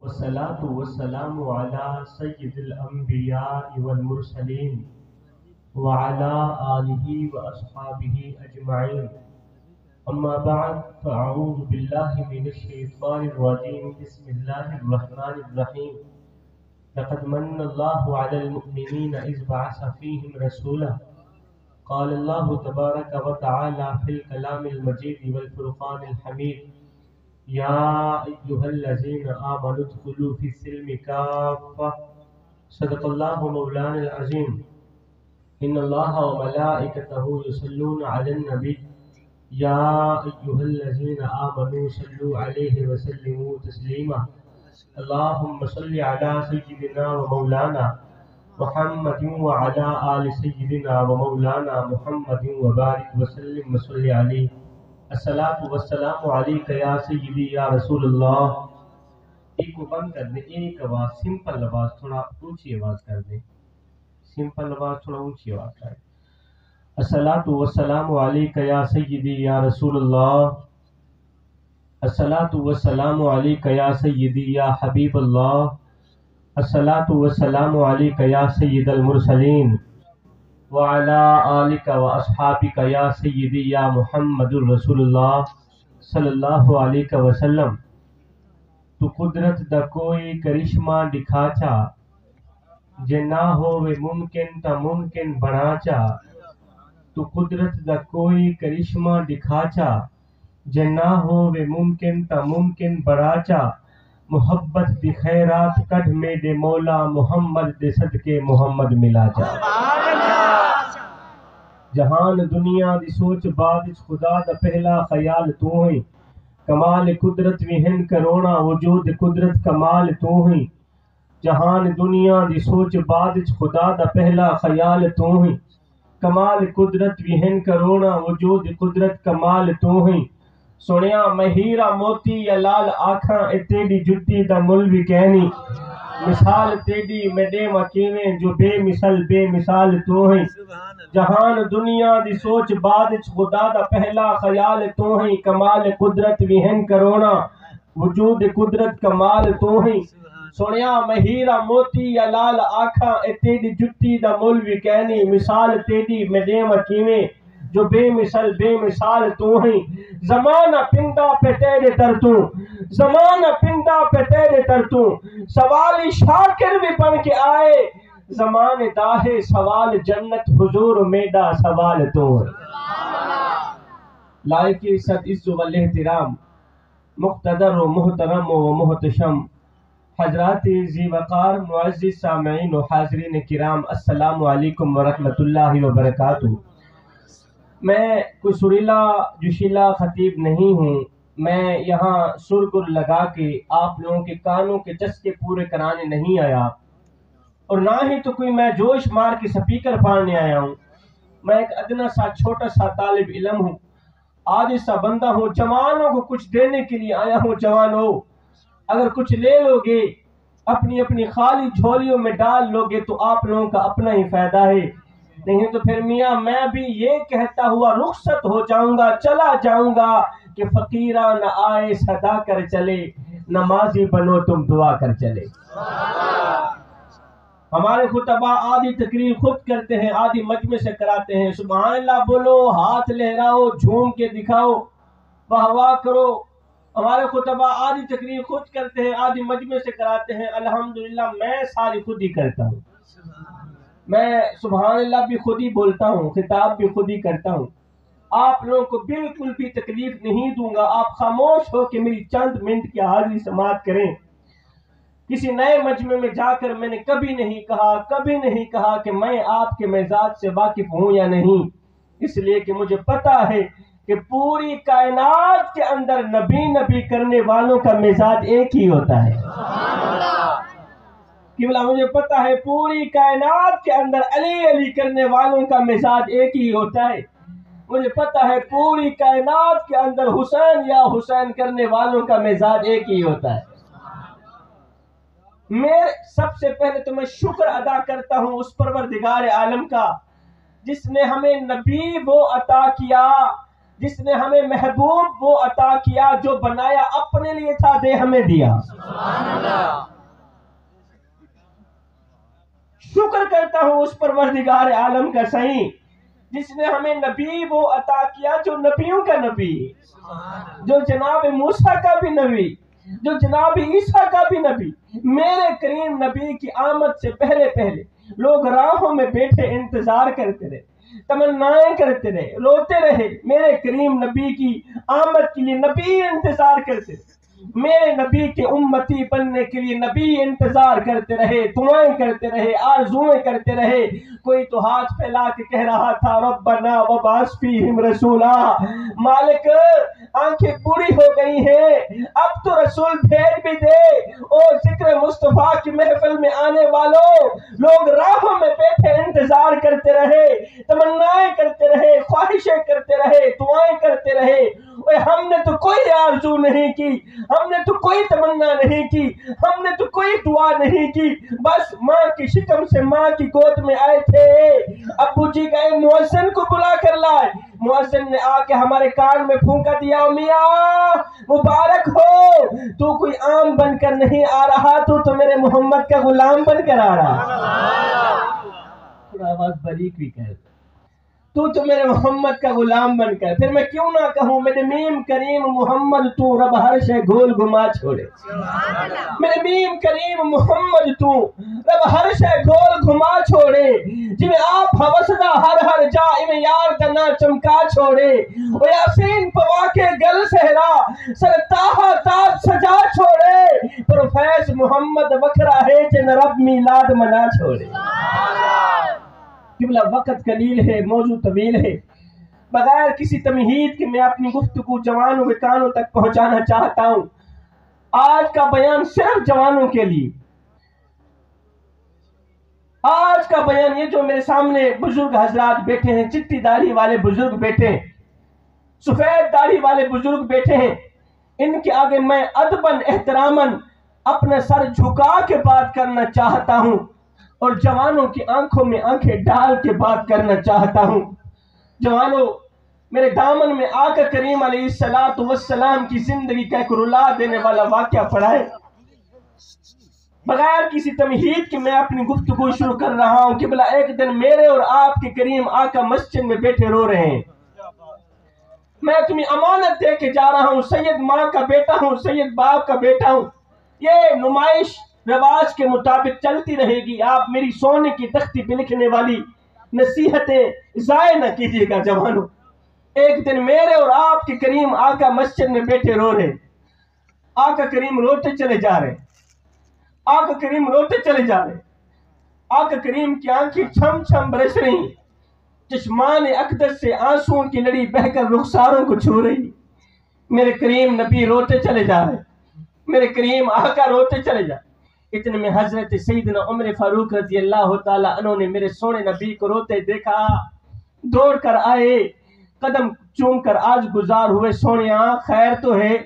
والصلاة والسلام على سيد الأنبياء والمرسلين وعلى آله وأصحابه أجمعين. أما بعد فأعوذ بالله من الشيطان الرجيم. بسم الله الرحمن الرحيم. لقد من الله على المؤمنين إذ بعث فيهم رسولا. قال الله تبارك وتعالى في الكلام المجيد والفرقان الحميد: يا أيها الذين آمنوا ادخلوا في السلم كافة. صدق الله مولانا العظيم. إن الله وملائكته يصلون على النبي يا أيها الذين آمنوا صلوا عليه وسلموا تسليما. اللهم صل على سيدنا ومولانا محمد وعلى آل سيدنا ومولانا محمد وبارك وسلم وصل عليه. الصلاة والسلام علیکہ یا سیدی یا رسول اللہ. ایک کو بند کر دیں، ایک آواز سمپل آواز تھوڑا اونچی آواز کر دیں، سمپل آواز تھوڑا اونچی آواز کر دیں. الصلاة والسلام علیکہ یا سیدی یا رسول اللہ. الصلاة والسلام علیکہ یا سیدی یا حبیب اللہ. الصلاة والسلام علیکہ یا سید المرسلین وعلى آلک و اصحابک یا سیدی یا محمد الرسول اللہ صلی اللہ علیہ وسلم. تو قدرت دا کوئی کرشمہ دکھا چا، جے نہ ہووے ممکن تا ممکن بنا چا. تو قدرت دا کوئی کرشمہ دکھا چا، جے نہ ہووے ممکن تا ممکن بنا چا. محبت دی خیرات کڈھ میں دے مولا محمد دے صدقے محمد ملا چا. جہان دنیا دی سوچ بعد خدا دا پہلا خیال تو ہی. کمال قدرت بھی ہن کرونا وجود قدرت کمال تو ہی. جہان دنیا دی سوچ بعد خدا دا پہلا خیال تو ہی. کمال قدرت بھی ہن کرونا وجود قدرت کمال تو ہی. سنیا میں ہیرا موتی یا لال آکھاں اے تیری جتی دا مل بھی کہنی. مثال تیری میں دے مکیویں جو بے مثال تو ہی. جہان دنیا دی سوچ بعد خدا دا پہلا خیال تو ہی. کمال قدرت بھی ہن کرونا وجود قدرت کمال تو ہی. سنیا میں ہیرا موتی یا لال آکھاں اے تیری جتی دا مل بھی کہنی. مثال تیری میں دے مکیویں جو بے مثال تو ہی. زمانہ پندہ پہ تیرے ترتوں، زمانہ پندہ پہ تیرے ترتوں. سوالی شاکر بھی بن کے آئے، زمان داہے سوال جنت حضور میڈا سوال تو. لائق عزت عز و احترام مقتدر و محترم و محتشم حضرات ذی وقار معزز سامعین و حاضرین کرام، السلام علیکم ورحمۃ اللہ وبرکاتہ. میں کوئی سریلا جوشیلا خطیب نہیں ہوں. میں یہاں سرگر لگا کے آپ لوگوں کے کانوں کے چسکے پورے کرانے نہیں آیا، اور نہ ہی تو کوئی میں جوش مار کے سپیکر پھاڑنے آیا ہوں. میں ایک ادنا سا چھوٹا سا طالب علم ہوں، آج سا بندہ ہوں. جوانوں کو کچھ دینے کے لیے آیا ہوں. جوانوں، اگر کچھ لے لو گے، اپنی خالی جھولیوں میں ڈال لو گے تو آپ لوگوں کا اپنا ہی فائدہ ہے. نہیں تو پھر میاں میں بھی یہ کہتا ہوا رخصت ہو جاؤں گا، چلا جاؤں گا کہ فقیرہ نہ آئے صدا کر چلے، نمازی بنو تم دعا کر چلے. ہمارے خطبہ آدھی تقریر خود کرتے ہیں، آدھی مجمع سے کراتے ہیں. سبحان اللہ بولو، ہاتھ لہراؤ، جھوم کے دکھاؤ، واہ واہ کرو. ہمارے خطبہ آدھی تقریر خود کرتے ہیں، آدھی مجمع سے کراتے ہیں. الحمدللہ میں ساری خود ہی کرتا ہوں. میں سبحان اللہ بھی خود ہی بولتا ہوں، خطاب بھی خود ہی کرتا ہوں. آپ لوگوں کو بالکل بھی تکلیف نہیں دوں گا. آپ خاموش ہو کے میری چند منٹ کی حاضری سماعت کریں. کسی نئے مجمع میں جا کر میں نے کبھی نہیں کہا کہ میں آپ کے مزاج سے واقف ہوں یا نہیں، اس لیے کہ مجھے پتا ہے کہ پوری کائنات کے اندر نبی کرنے والوں کا مزاج ایک ہی ہوتا ہے. مجھے پتا ہے پوری کائنات کے اندر علی کرنے والوں کا مزاج ایک ہی ہوتا ہے. مجھے پتا ہے پوری کائنات کے اندر حسین کرنے والوں کا مزاج ایک ہی ہوتا ہے. میں سب سے پہلے تو میں شکر ادا کرتا ہوں اس پروردگار عالم کا جس نے ہمیں نبی وہ عطا کیا، جس نے ہمیں محبوب وہ عطا کیا جو بنایا اپنے لیے تھا، دے ہمیں دیا. کرتا ہوں اس پروردگار عالم کا سائیں جس نے ہمیں نبی وہ عطا کیا جو نبیوں کا نبی، جو جناب موسیٰ کا بھی نبی، جو جناب عیسیٰ کا بھی نبی۔ میرے کریم نبی کی آمد سے پہلے پہلے لوگ راہوں میں بیٹھے انتظار کرتے رہے، تمنائیں کرتے رہے، روتے رہے، میرے کریم نبی کی آمد کے لیے نبی انتظار کرتے رہے، میرے نبی کے امتی بننے کے لیے نبی انتظار کرتے رہے، دعائیں کرتے رہے، آرزویں کرتے رہے۔ کوئی تو ہاتھ پھیلا کے کہہ رہا تھا ربنا وبعث فیہم رسولا، مالک آنکھیں بوڑھی ہو گئی ہیں، اب تو رسول بھیج بھی دے۔ اور ذکر مصطفیٰ کی محفل میں آنے والوں، لوگ راہوں میں بیٹھے انتظار کرتے رہے، تمنائیں کرتے رہے، خواہشیں کرتے رہے، دعائیں کرتے رہے۔ اور ہم نے تو کوئی آرزو نہیں کی، ہم نے تو کوئی تمنا نہیں کی، ہم نے تو کوئی دعا نہیں کی، بس ماں کی شکم سے ماں کی گود میں آئے تھے۔ ابو جی گئے مؤذن کو بلا کر لائے، مؤذن نے آ کے ہمارے کان میں پھونکا دیا، میاں مبارک ہو، تو کوئی عام بن کر نہیں آ رہا، تو میرے محمد کا غلام بن کر آ رہا۔ تھوڑا آواز باریک بھی کہہ، تو میرے محمد کا غلام بن کر۔ پھر میں کیوں نہ کہوں میرے میم کریم محمد تو رب ہر شے گول گما چھوڑے، میرے میم کریم محمد تو رب ہر شے گول گما چھوڑے، جی میں آپ حوثدہ ہر جا میں یار دنا چمکا چھوڑے، او یاسین پوا کے گل سہرا سر تاہا تاج سجا چھوڑے، پر فیض محمد وکھرا ہے جن رب میلاد منا چھوڑے۔ قبلہ وقت قلیل ہے، موضوع طویل ہے، بغیر کسی تمہید کے میں اپنی گفتگو جوانوں کے کانوں تک پہنچانا چاہتا ہوں۔ آج کا بیان صرف جوانوں کے لیے، آج کا بیان یہ جو میرے سامنے بزرگ حضرات بیٹھے ہیں، چٹی داڑھی والے بزرگ بیٹھے ہیں، سفید داڑھی والے بزرگ بیٹھے ہیں، ان کے آگے میں ادباً احتراماً اپنا سر جھکا کے بات کرنا چاہتا ہوں، اور جوانوں کی آنکھوں میں آنکھیں ڈال کے بات کرنا چاہتا ہوں۔ جوانوں، میرے دامن میں آقا کریم علیہ السلام کی زندگی کا ایک رلا دینے والا واقعہ پڑا ہے۔ بغیر کسی تمہید کے میں اپنی گفتگو شروع کر رہا ہوں۔ قبلہ ایک دن میرے اور آپ کے کریم آقا مسجد میں بیٹھے رو رہے ہیں، میں تمہیں امانت دے کے جا رہا ہوں، سید ماں کا بیٹا ہوں، سید باپ کا بیٹا ہوں، یہ نمائش رواج کے مطابق چلتی رہے گی، آپ میری سونے کی تختی پہ لکھنے والی نصیحتیں ضائع نہ کیجیے گا جوانوں۔ ایک دن میرے اور آپ کے کریم آقا مسجد میں بیٹھے رو رہے، آقا کریم روتے چلے جا رہے، آقا کریم روتے چلے جا رہے، آقا کریم کی آنکھیں چھم چھم برس رہی، چشمان اقدس سے آنسوؤں کی لڑی بہہ کر رخساروں کو چھو رہی۔ میرے کریم نبی روتے چلے جا رہے، میرے کریم آقا روتے چلے جا رہے۔ اتنے میں حضرت سیدنا عمر فاروق رضی اللہ تعالیٰ عنہ نے میرے سونے نبی کو روتے دیکھا، دوڑ کر آئے، قدم چوم کر آج گزار ہوئے، سونیاں خیر تو ہے؟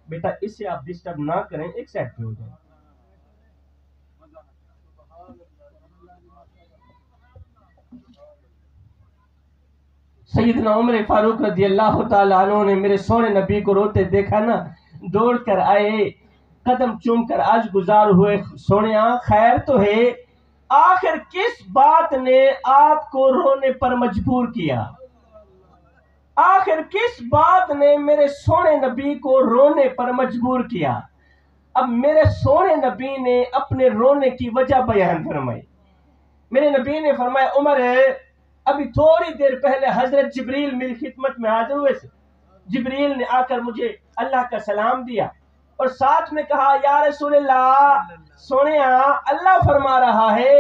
بیٹا اسے آپ ڈسٹرب نہ کریں، ایک سائڈ پہ ہو جائیں۔ سیدنا عمر فاروق رضی اللہ تعالیٰ عنہ نے میرے سونے نبی کو روتے دیکھا نا، دوڑ کر آئے، قدم چوم کر آج گزار ہوئے، سونیاں خیر تو ہے؟ آخر کس بات نے آپ کو رونے پر مجبور کیا؟ آخر کس بات نے میرے سونے نبی کو رونے پر مجبور کیا؟ اب میرے سونے نبی نے اپنے رونے کی وجہ بیان فرمائی۔ میرے نبی نے فرمایا، عمر ابھی تھوڑی دیر پہلے حضرت جبریل میری خدمت میں حاضر ہوئے سے، جبریل نے آ کر مجھے اللہ کا سلام دیا اور ساتھ میں کہا، یا رسول اللہ، سونیا اللہ فرما رہا ہے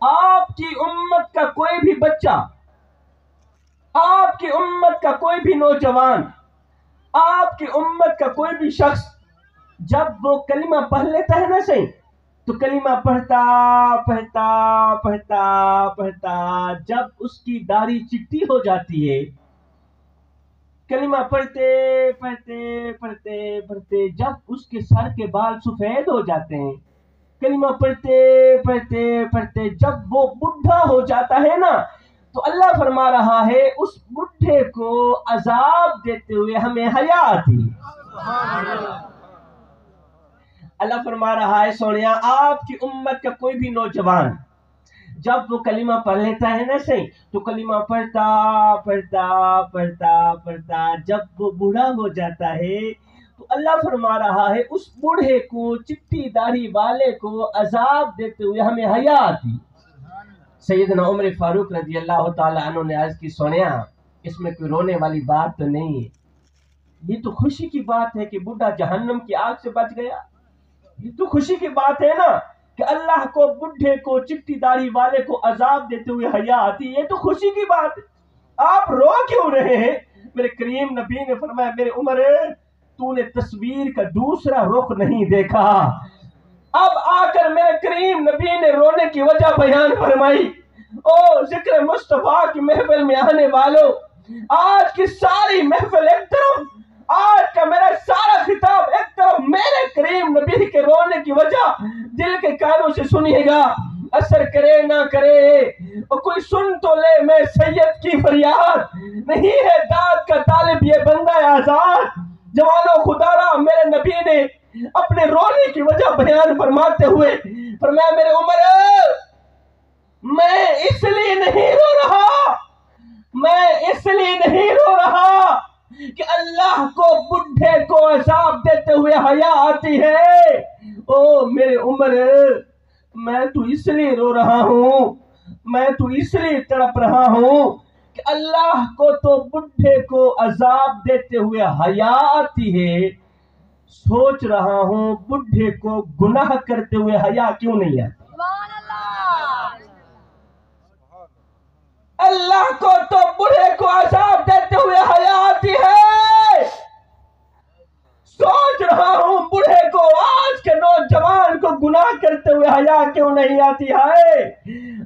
آپ کی امت کا کوئی بھی بچہ، آپ کی امت کا کوئی بھی نوجوان، آپ کی امت کا کوئی بھی شخص جب وہ کلمہ پڑھ لیتا ہے نا صحیح، تو کلمہ پڑھتا پڑھتا پڑھتا پڑھتا جب اس کی داڑھی چٹی ہو جاتی ہے، کلمہ پڑھتے پڑھتے پڑھتے پڑھتے جب اس کے سر کے بال سفید ہو جاتے ہیں، کلمہ پڑھتے پڑھتے پڑھتے جب وہ بڈھا ہو جاتا ہے نا، تو اللہ فرما رہا ہے اس بڈھے کو عذاب دیتے ہوئے ہمیں حیا آتی۔ اللہ فرما رہا ہے، سونیا آپ کی امت کا کوئی بھی نوجوان جب وہ کلمہ پڑھ لیتا ہے نا صحیح، تو کلمہ پڑھتا پڑھتا پڑھتا پڑھتا جب وہ بوڑھا ہو جاتا ہے تو اللہ فرما رہا ہے اس بوڑھے کو، چٹی داڑھی والے کو عذاب دیتے ہوئے ہمیں حیا آتی۔ سیدنا عمر فاروق رضی اللہ تعالی عنہ نے عرض کی سنیا اس میں کوئی رونے والی بات تو نہیں ہے، یہ تو خوشی کی بات ہے کہ بڈھا جہنم کی آگ سے بچ گیا، یہ تو خوشی کی بات ہے نا کہ اللہ کو بڈھے کو چٹی داڑھی والے کو عذاب دیتے ہوئے حیا آتی، یہ تو خوشی کی بات ہے، آپ رو کیوں رہے ہیں؟ میرے کریم نبی نے فرمایا میرے عمر تو نے تصویر کا دوسرا رخ نہیں دیکھا۔ اب آ کر میرے کریم نبی نے رونے کی وجہ بیان فرمائی۔ او ذکر مصطفیٰ کی محفل میں آنے والوں، آج کی ساری محفل ایک طرف، آج کا میرا سارا خطاب ایک طرف میرے کریم نبی کے رونے کی وجہ دل کے کانوں سے سنیے گا، اثر کرے نہ کرے اور کوئی سن تو لے، میں سید کی فریاد نہیں ہے داد کا طالب یہ بندہ آزاد۔ جوانوں خدا را میرے نبی نے اپنے رونے کی وجہ بیان فرماتے ہوئے فرمایا میرے عمر میں اس لیے نہیں رو رہا، میں اس لیے نہیں رو رہا کہ اللہ کو بڈھے کو عذاب دیتے ہوئے حیا آتی ہے، او میرے عمر میں تو اس لیے رو رہا ہوں، میں تو اس لیے تڑپ رہا ہوں کہ اللہ کو تو بڈھے کو عذاب دیتے ہوئے حیا آتی ہے، سوچ رہا ہوں بڈھے کو گناہ کرتے ہوئے حیا کیوں نہیں آتی۔ اللہ کو تو بڈھے کو عذاب دیتے ہوئے حیا آتی ہے، سوچ رہا ہوں بڈھے کو آج کے نوجوان کو گناہ کرتے ہوئے حیا کیوں نہیں آتی ہے۔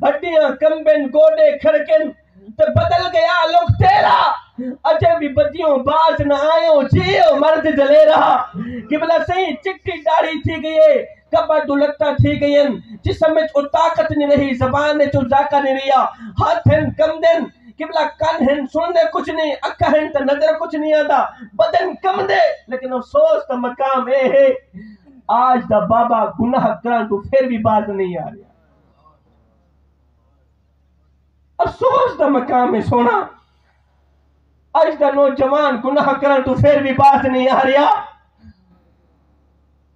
ہڈیاں کمبن گوڑے کھڑکن تو بدل گیا لوگ تیرا، اجے بھی بدیوں باز نہ آئیوں جیو مرد جلے رہا۔ قبلہ صحیح چٹی داڑھی تھی گئے، کبھا دلٹا تھی گئیں، جسم میں چو طاقت نہیں رہی، زبان نے چو ذاکہ نہیں رہا، ہاتھ ہیں کم دن، قبلہ کن ہیں سننے کچھ نہیں، اکھا ہیں تو نظر کچھ نہیں آتا، بدن کم دے، لیکن افسوس تا مقام اے ہے آج دا بابا گناہ کران تو پھر بھی بات نہیں آ رہا، افسوس دا مقام ہے سونا، آج دا نوجوان گناہ کران تو پھر بھی بات نہیں آ رہا،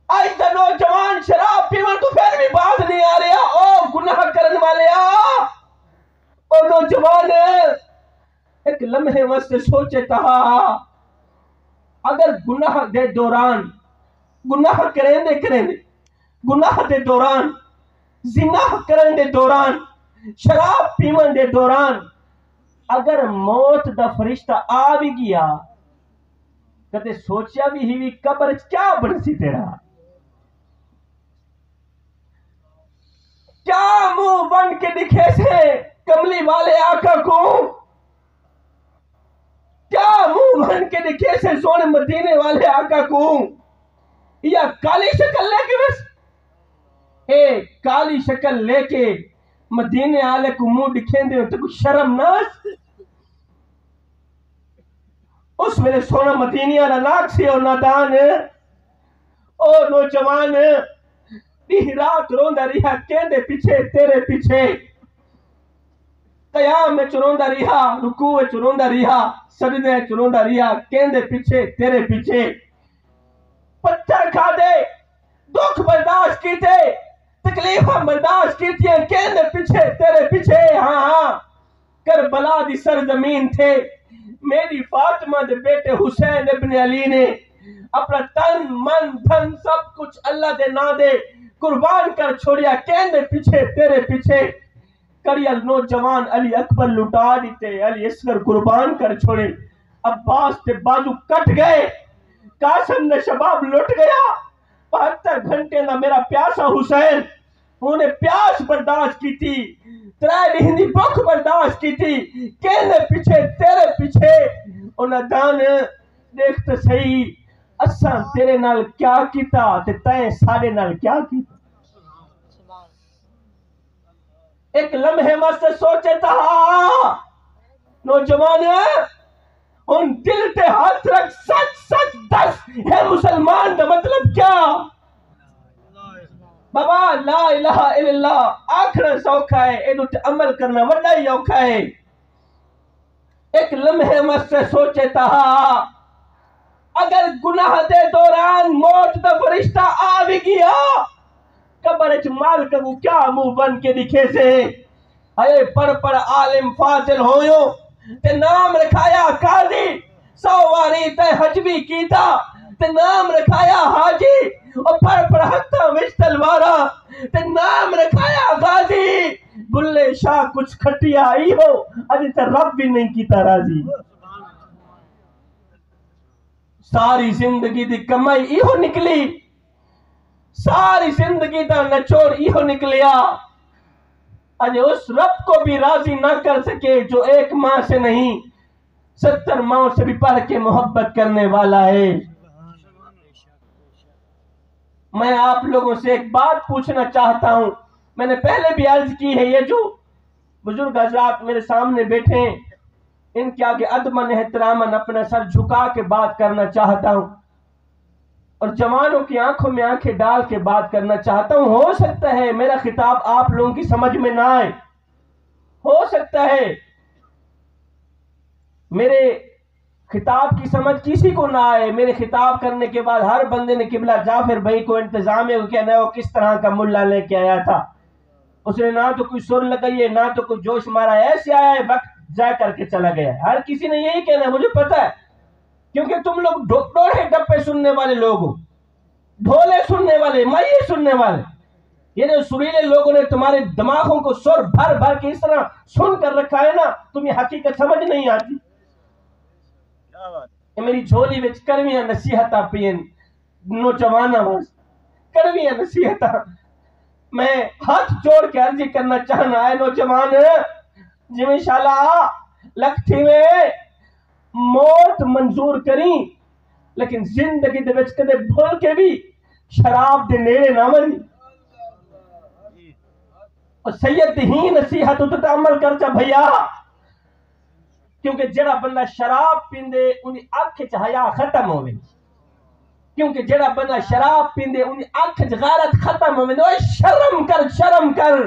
آج دا نوجوان شراب پیون تو پھر بھی بات نہیں آ رہا۔ او گناہ کرن والے او نوجوان ایک لمحے واسطے سوچے تھا اگر گناہ دے دوران، گناہ کریں دے گناہ دے دوران، زنا کرن دے دوران، شراب پیون دے دوران اگر موت دا فرشتہ آ بھی گیا کہتے سوچیا بھی ہی قبر کیا بنسی تیرا، کیا منہ بن کے دکھے سے کملی والے آقا کو، کیا منہ بن کے دکھے سے سونے مدینے والے آقا کو، یا کالی شکل لے کے بس کالی شکل لے کے مدینے والے کو منہ دکھیں دے تو کچھ شرم ناس، اس میں سونا مدینی والا ناک سی اور نادان او نوجوان بھی رات روندہ رہا کہندے پیچھے تیرے پیچھے، قیام میں چروندہ رہا، رکوع میں چروندہ رہا، سجدے میں چروندہ رہا کہندے پیچھے تیرے پیچھے، پتھر کھا دے، دکھ برداشت کیتے، تکلیفہ برداشت کیتی ہیں کہندے پیچھے تیرے پیچھے، ہاں ہاں کربلا دی سرزمین تھے، میری فاطمہ دے بیٹے حسین ابن علی نے اپنا تن من دھن سب کچھ اللہ دے نا دے قربان کر چھوڑیا کہندے پیچھے تیرے پیچھے، کڑیا نوجوان علی اکبر لٹا دیتے، علی اصغر قربان کر چھوڑے، عباس تے بازو کٹ گئے، قاسم نے شباب لٹ گیا، 72 گھنٹے نہ میرا پیاسا حسین انہیں پیاس برداشت کی تھی، ترائے لہندی بخ برداشت کی تھی، کہنے پیچھے تیرے پیچھے، انہیں دان دیکھتے صحیح اساں تیرے نال کیا کیتا تے تائیں سارے نال کیا کیتا، ایک لمحے واسطے سوچے تھا نوجوان ان دل تے ہاتھ رکھ سچ سچ دس ہے مسلمان دا مطلب کیا، بابا لا الہ الا اللہ آخر سوکھا ہے، ایدو تے عمل کرنا وڈا ہی اوکھا ہے۔ ایک لمحے مجھ سے سوچے تہا اگر گناہ دے دوران موت دا فرشتہ آ بھی گیا قبر اچ مال کو کیا منہ بن کے دکھے سے۔ اے پڑھ عالم فاضل ہویو تے نام رکھایا قاضی، 100 واری تے حج بھی کیتا تے نام رکھایا حاجی، اور پڑھ ہتھاں وچ تلوارا تے نام رکھایا غازی۔ بلے شاہ کچھ کھٹیا ہی ہو اجے تے رب بھی نہیں کیتا راضی۔ ساری زندگی دی کمائی ایہو نکلی، ساری زندگی دا نچوڑ ایہو نکلیا، اجے اس رب کو بھی راضی نہ کر سکے جو ایک ماں سے نہیں 70 ماں سے بھی پڑھ کے محبت کرنے والا ہے۔ میں آپ لوگوں سے ایک بات پوچھنا چاہتا ہوں، میں نے پہلے بھی عرض کی ہے، یہ جو بزرگ حضرات میرے سامنے بیٹھے ہیں ان کے آگے ادباً احتراماً اپنا سر جھکا کے بات کرنا چاہتا ہوں، اور جوانوں کی آنکھوں میں آنکھیں ڈال کے بات کرنا چاہتا ہوں۔ ہو سکتا ہے میرا خطاب آپ لوگوں کی سمجھ میں نہ آئے، ہو سکتا ہے میرے خطاب کی سمجھ کسی کو نہ آئے۔ میرے خطاب کرنے کے بعد ہر بندے نے قبلہ جعفر بھائی کو انتظام ہے کہ وہ کس طرح کا ملا لے کے آیا تھا، اس نے نہ تو کوئی سر لگائی ہے نہ تو کوئی جوش مارا ہے، ایسے آیا ہے وقت ضائع کر کے چلا گیا ہے۔ ہر کسی نے یہی کہنا ہے، مجھے پتا ہے، کیونکہ تم لوگ ڈوڑے ڈپے سننے والے لوگ ہو، ڈھولے سننے والے، مائے سننے والے۔ یہ جو سریلے لوگوں نے تمہارے دماغوں کو سر بھر بھر کے اس طرح سن کر رکھا ہے نا، تمہیں حقیقت سمجھ نہیں آتی۔ میری جھولی وچ کڑویاں نصیحتاں پین نوجواناں واسطے، کڑویاں نصیحتاں۔ میں ہاتھ جوڑ کے عرضی کرنا چاہنا ہے نوجوان جی انشاءاللہ لکھ تھیوے موت منظور کریں، لیکن زندگی دے وچ کدے بھول کے بھی شراب دے نیڑے نہ ونی، اور سید ہی نصیحت تے عمل کر چا بھیا، کیونکہ جڑا بندہ شراب پیندے انہی اکھ چ حیا ختم ہوئے، کیونکہ جڑا بندہ شراب پیندے انہی اکھ چ غیرت ختم ہوئے۔ اوے شرم کر، شرم کر،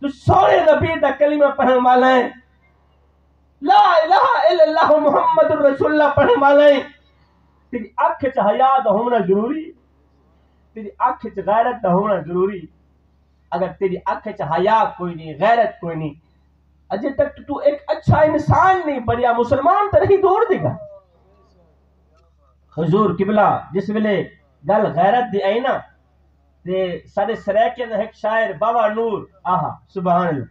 تو سونے نبی دا کلمہ پڑھن والا ہے، لا الہ الا اللہ محمد الرسول اللہ پڑھن والا ہے۔ تیری اکھ چ حیا دا ہونا ضروری، تیری اکھ چ غیرت دا ہونا ضروری۔ اگر تیری اکھ چ حیا کوئی نہیں، غیرت کوئی نہیں، اجے تک تو ایک اچھا انسان نہیں بڑھیا مسلمان تو نہیں دور دے گا۔ حضور قبلہ جس ویلے گل غیرت دی آئی نا تے سارے سریکے دا ایک شاعر بابا نور، آہا سبحان اللہ،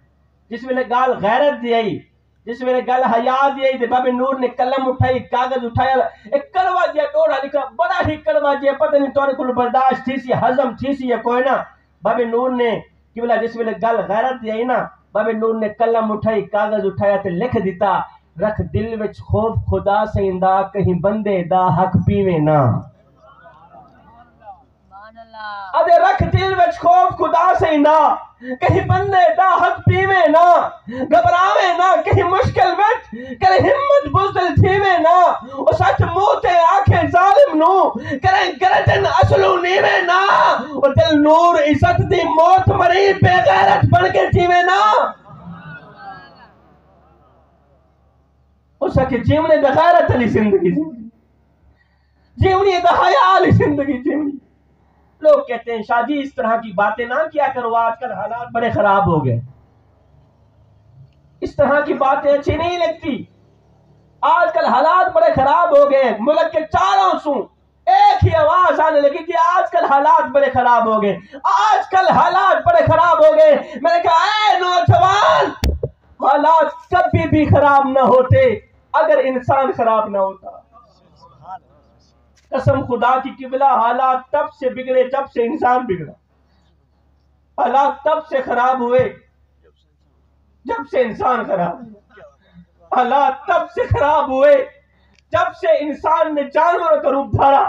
جس ویلے گل غیرت دی آئی، جس ویلے گل حیا دی آئی تے بابے نور نے قلم اٹھائی، کاغذ اٹھایا، ایک کڑوا جیا ڈوڑا لکھا، بڑا ہی کڑوا جیا، پتہ نہیں تورے کول برداشت تھی سی، ہضم تھی سی یا کوئی نہ۔ بابے نور نے قبلہ جس ویلے گل غیرت دی آئی نا، بابے نور نے قلم اٹھائی، کاغذ اٹھایا تے لکھ دیتا، رکھ دل وچ خوف خدا سے اندا، کہیں بندے دا حق پیویں نہ۔ ادے رکھ دل وچ خوف خدا سے اندا، کہیں بندے دا حق پیویں نہ، گھبراویں نہ کہیں مشکل وچ، کرے ہمت بزدل تھیویں نہ، او سچ منہ تے آکھے ظالم نو، کریں گردن اصلو نیویں نہ، او دل نور عزت دی موت مری بے غیرت بن کے جیویں نہ۔ اس کہ جیونے دا غیرت علی زندگی جیونی دا حیا علی زندگی جیونی۔ لوگ کہتے ہیں شاہ جی اس طرح کی باتیں نہ کیا کرو، آج کل حالات بڑے خراب ہو گئے، اس طرح کی باتیں اچھی نہیں لگتی، آج کل حالات بڑے خراب ہو گئے۔ ملک کے چاروں سوں ایک ہی آواز آنے لگی کہ آج کل حالات بڑے خراب ہو گئے، آج کل حالات بڑے خراب ہو گئے۔ میں نے کہا اے نوجوان، حالات کبھی بھی خراب نہ ہوتے اگر انسان خراب نہ ہوتا۔ قسم خدا کی قبلہ حالات تب سے بگڑے جب سے انسان بگڑا، حالات تب سے خراب ہوئے جب سے انسان خراب ہوئے، حالات تب سے خراب ہوئے جب سے انسان نے جانوروں کا روپ دھارا،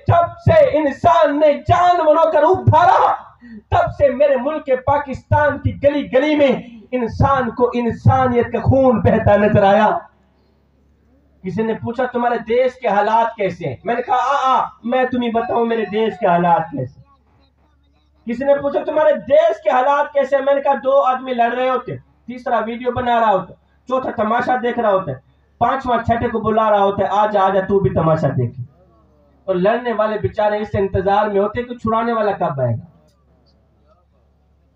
جب سے انسان نے جانوروں کا روپ دھارا تب سے میرے ملک پاکستان کی گلی گلی میں انسان کو انسانیت کا خون بہتا نظر آیا۔ کسی نے پوچھا تمہارے دیش کے حالات کیسے ہیں؟ میں نے کہا میں تمہیں بتاؤں میرے دیش کے حالات کیسے۔ کسی نے پوچھا تمہارے دیش کے حالات کیسے؟ میں نے کہا 2 آدمی لڑ رہے ہوتے، تیسرا ویڈیو بنا رہا ہوتا، چوتھا تماشا دیکھ رہا ہوتا ہے، 5واں چھٹے کو بلا رہا ہوتا ہے آجا آجا تو بھی تماشا دیکھ۔ اور لڑنے والے بیچارے اس انتظار میں ہوتے کہ چھڑانے والا کب آئے گا۔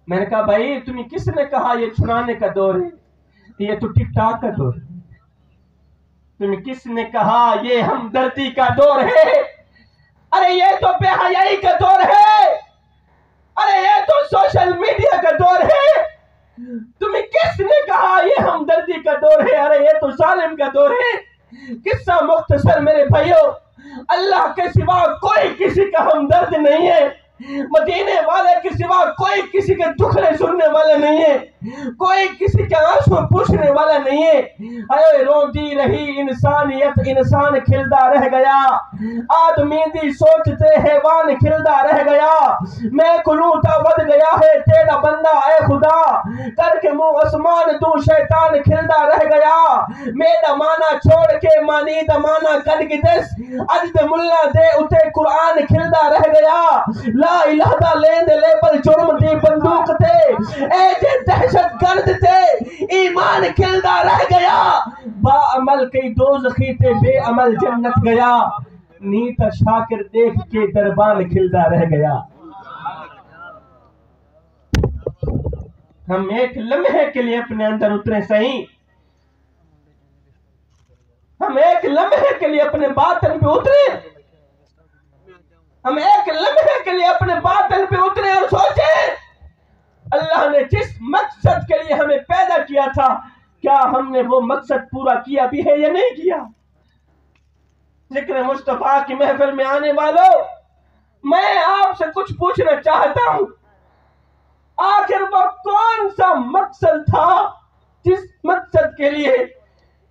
میں نے کہا بھائی تمہیں کس نے کہا یہ چھڑانے کا دور ہے، یہ تو ٹک ٹاک کا دور ہے۔ تمہیں کس نے کہا یہ ہمدردی کا دور ہے؟ ارے یہ تو بے حیائی کا دور ہے، ارے یہ تو سوشل میڈیا کا دور ہے۔ تمہیں کس نے کہا یہ ہمدردی کا دور ہے؟ ارے یہ تو ظالم کا دور ہے۔ قصہ مختصر میرے بھائیوں، اللہ کے سوا کوئی کسی کا ہمدرد نہیں ہے، مدینے والے کے سوا کوئی کسی کے دکھڑے سننے والا نہیں ہے، کوئی کسی کے آنسو پوچھنے والا نہیں ہے۔ اے روندی رہی انسانیت، انسان کھلدا رہ گیا، آدمی دی سوچتے حیوان کھلدا رہ گیا، میں کلوتا ود گیا ہے تیرا بندہ اے خدا، کر کے منہ عثمان تو شیطان کھلدا رہ گیا، میرا مانا چھوڑ کے مانی دمانا کر کے دس عجد ملا دے اتے قرآن کھلدا رہ گیا، لا الہ دا لیند لیبل جرم دی بندوق تے اے جے دہشت گرد تے ایمان کھلدا رہ گیا، با عمل کئی دوزخی تے بے عمل جنت گیا، نیتا شاکر دیکھ کے دربان کھلدا رہ گیا۔ ہم ایک لمحے کے لیے اپنے اندر اترے صحیح، ہم ایک لمحے کے لیے اپنے باطن پہ اترے، ہم ایک لمحے کے لیے اپنے باطن پہ اترے اور سوچیں اللہ نے جس مقصد کے لیے ہمیں پیدا کیا تھا کیا ہم نے وہ مقصد پورا کیا بھی ہے یا نہیں کیا؟ ذکر مصطفیٰ کی محفل میں آنے والوں، میں آپ سے کچھ پوچھنا چاہتا ہوں، آخر وہ کون سا مقصد تھا جس مقصد کے لیے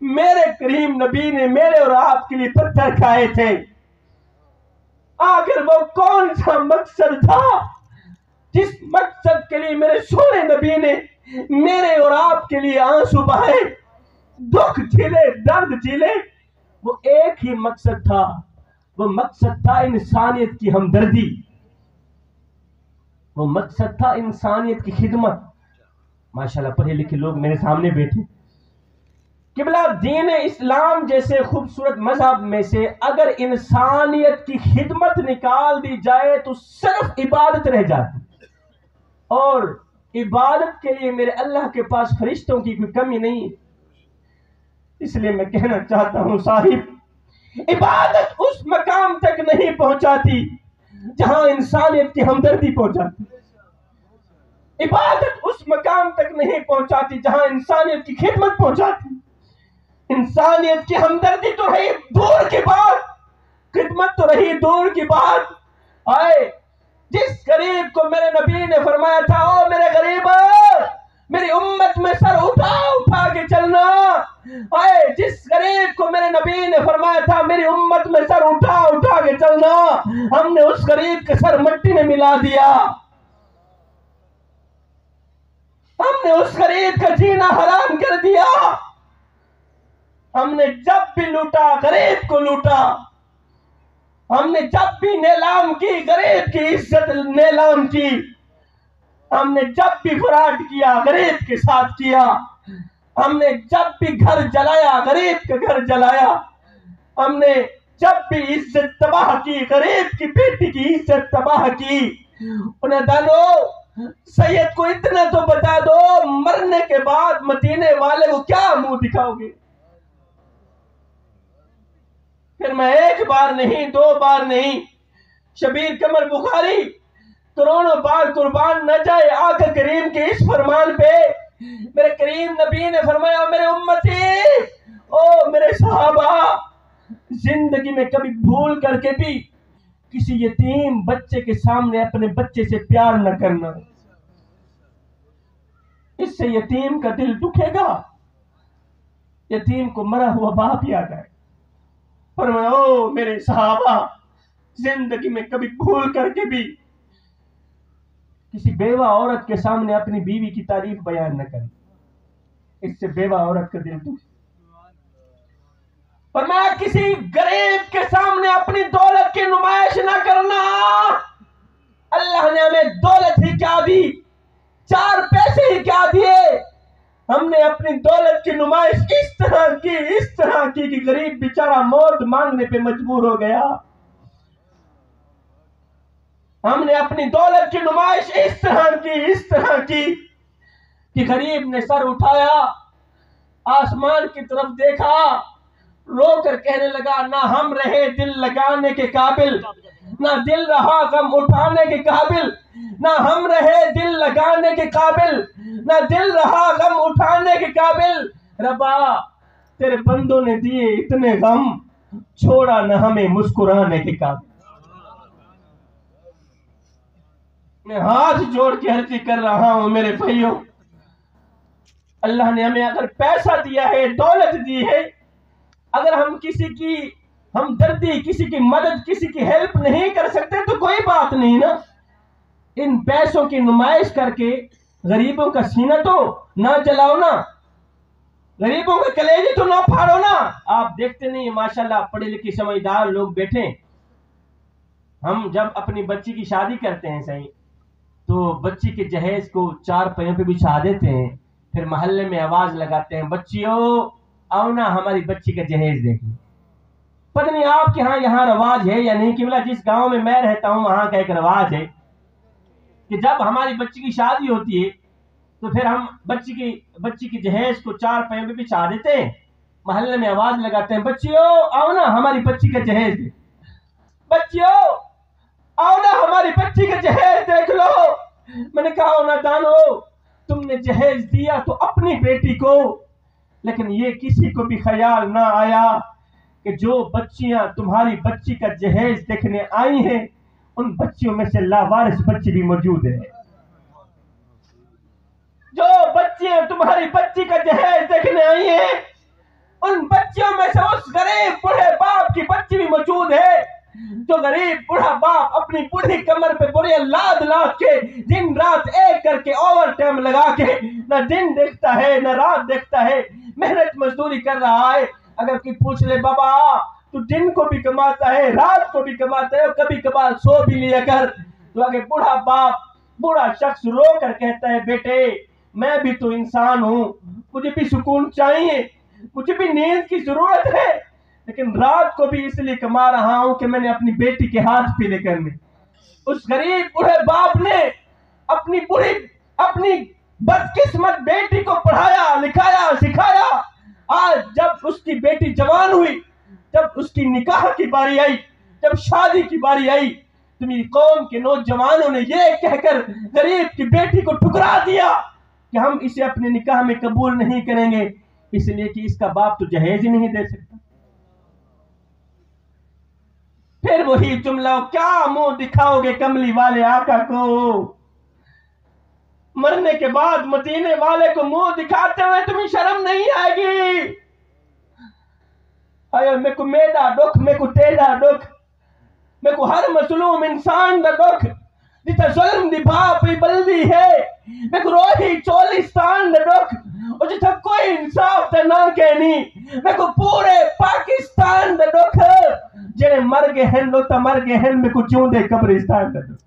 میرے کریم نبی نے میرے اور آپ کے لیے پتھر کھائے تھے؟ آخر وہ کون سا مقصد تھا جس مقصد کے لیے میرے سونے نبی نے میرے اور آپ کے لیے آنسو بہائے، دکھ جھیلے، درد جھیلے؟ وہ ایک ہی مقصد تھا، وہ مقصد تھا انسانیت کی ہمدردی، وہ مقصد تھا انسانیت کی خدمت۔ ماشاءاللہ پڑھے لکھے لوگ میرے سامنے بیٹھے۔ قبلہ دین اسلام جیسے خوبصورت مذہب میں سے اگر انسانیت کی خدمت نکال دی جائے تو صرف عبادت رہ جاتی، اور عبادت کے لیے میرے اللہ کے پاس فرشتوں کی کوئی کمی نہیں ہے۔ اس لیے میں کہنا چاہتا ہوں صاحب، عبادت اس مقام تک نہیں پہنچاتی جہاں انسانیت کی ہمدردی پہنچاتی، عبادت اس مقام تک نہیں پہنچاتی جہاں انسانیت کی خدمت پہنچاتی۔ انسانیت کی ہمدردی تو رہی دور کی بات، خدمت تو رہی دور کی بات۔ آئے جس غریب کو میرے نبی نے فرمایا تھا او میرے غریب میری امت میں سر اٹھا اٹھا کے چلنا، آئے جس غریب کو میرے نبی نے فرمایا تھا میری امت میں سر اٹھا اٹھا کے چلنا، ہم نے اس غریب کے سر مٹی میں ملا دیا، ہم نے اس غریب کا جینا حرام کر دیا، ہم نے جب بھی لوٹا غریب کو لوٹا، ہم نے جب بھی نیلام کی غریب کی عزت نیلام کی، ہم نے جب بھی فراڈ کیا غریب کے ساتھ کیا، ہم نے جب بھی گھر جلایا غریب کے گھر جلایا، ہم نے جب بھی عزت تباہ کی غریب کی بیٹی کی عزت تباہ کی۔ انہیں دانو سید کو اتنا تو بتا دو، مرنے کے بعد مدینے والے کو کیا منہ دکھاؤ گے؟ پھر میں ایک بار نہیں، 2 بار نہیں، شبیر قمر بخاری کروڑوں بار قربان نہ جائے آقا کریم کے اس فرمان پہ۔ میرے کریم نبی نے فرمایا میرے امتی، او میرے صحابہ، زندگی میں کبھی بھول کر کے بھی کسی یتیم بچے کے سامنے اپنے بچے سے پیار نہ کرنا، اس سے یتیم کا دل دکھے گا، یتیم کو مرا ہوا باپ یاد آئے۔ فرمایا او میرے صحابہ، زندگی میں کبھی بھول کر کے بھی کسی بیوہ عورت کے سامنے اپنی بیوی کی تعریف بیان نہ کریں، اس سے بیوہ عورت کا دل دکھے۔ فرمایا کسی غریب کے سامنے اپنی دولت کی نمائش نہ کرنا، اللہ نے ہمیں دولت ہی کیا دی، 4 پیسے ہی کیا دیے، ہم نے اپنی دولت کی نمائش اس طرح کی کہ غریب بیچارہ موت مانگنے پہ مجبور ہو گیا۔ ہم نے اپنی دولت کی نمائش اس طرح کی کہ غریب نے سر اٹھایا، آسمان کی طرف دیکھا، رو کر کہنے لگا نہ ہم رہے دل لگانے کے قابل، نہ دل رہا غم اٹھانے کے قابل، نہ ہم رہے دل لگانے کے قابل، نہ دل رہا غم اٹھانے کے قابل۔ ربا تیرے بندوں نے دیے اتنے غم، چھوڑا نہ ہمیں مسکرانے کے قابل۔ میں ہاتھ جوڑ کے عرض کر رہا ہوں میرے بھائیوں، اللہ نے ہمیں اگر پیسہ دیا ہے، دولت دی ہے، اگر ہم کسی کی ہمدردی، کسی کی مدد، کسی کی ہیلپ نہیں کر سکتے تو کوئی بات نہیں نا، ان پیسوں کی نمائش کر کے غریبوں کا سینہ تو نہ جلاؤ نا، غریبوں کا کلیجے تو نہ پھاڑو نا۔ آپ دیکھتے نہیں ماشاءاللہ پڑھے لکھے سمجھدار لوگ بیٹھے، ہم جب اپنی بچی کی شادی کرتے ہیں صحیح تو بچی کے جہیز کو 4 پہیوں پہ بچھا دیتے ہیں، پھر محلے میں آواز لگاتے ہیں بچیوں آؤ نا ہماری بچی کا جہیز دیکھیں۔ پتہ نہیں آپ کے ہاں یہاں رواج ہے یا نہیں، کہ بلا جس گاؤں میں میں رہتا ہوں وہاں کا ایک رواج ہے کہ جب ہماری بچی کی شادی ہوتی ہے تو پھر ہم بچی کی جہیز کو 4 پہیوں پہ بچھا دیتے ہیں، محلے میں آواز لگاتے ہیں بچیوں آؤ نا ہماری بچی کا جہیز دیکھ، بچیوں آؤ نا ہماری بچی کا جہیز دیکھ لو۔ میں نے کہا نہ دانو، تم نے جہیز دیا تو اپنی بیٹی کو، لیکن یہ کسی کو بھی خیال نہ آیا کہ جو بچیاں تمہاری بچی کا جہیز دیکھنے آئی ہیں ان بچیوں میں سے لاوارث بچی بھی موجود ہے۔ جو بچیاں تمہاری بچی کا جہیز دیکھنے آئی ہیں ان بچیوں میں سے اس غریب بوڑھے باپ کی بچی بھی موجود ہے، جو غریب بوڑھا باپ اپنی بوڑھی کمر پہ بڑے لاد کے دن رات ایک کر کے اوور ٹائم لگا کے نہ دن دیکھتا ہے نہ رات دیکھتا ہے، محنت مزدوری کر رہا ہے۔ اگر کوئی پوچھ لے بابا تو دن کو بھی کماتا ہے رات کو بھی کماتا ہے اور کبھی کبھار سو بھی لیا کر، تو اگر بوڑھا باپ بوڑھا شخص رو کر کہتا ہے بیٹے میں بھی تو انسان ہوں، مجھے بھی سکون چاہیے، مجھے بھی نیند کی ضرورت ہے، لیکن رات کو بھی اس لیے کما رہا ہوں کہ میں نے اپنی بیٹی کے ہاتھ پیلے کرنے۔ اس غریب بوڑھے باپ نے اپنی بدقسمت بیٹی کو پڑھایا لکھایا سکھایا، آج جب اس کی بیٹی جوان ہوئی، جب اس کی نکاح کی باری آئی، جب شادی کی باری آئی تو میری قوم کے نوجوانوں نے یہ کہہ کر غریب کی بیٹی کو ٹھکرا دیا کہ ہم اسے اپنے نکاح میں قبول نہیں کریں گے، اس لیے کہ اس کا باپ تو جہیز ہی نہیں دے سکتا۔ پھر وہی جملہ کیا منہ دکھاؤ گے کملی والے آقا کو، مرنے کے بعد مدینے والے کو منہ دکھاتے ہوئے تمہیں شرم نہیں آئے گی؟ میں کو میڈا ڈک، میں کو ٹیڑا ڈک، میں کو ہر مظلوم انسان دا ڈک جتا ظلم دی باپی بلدی ہے، میں کو روحی چولستان دا ڈک اور جتا کوئی انصاف دا نہ کہنی، میں کو پورے پاکستان دا ڈک جنہیں مر گئے ہیں لوتا مر گئے ہیں، میں کو چون دے قبرستان دا ڈک۔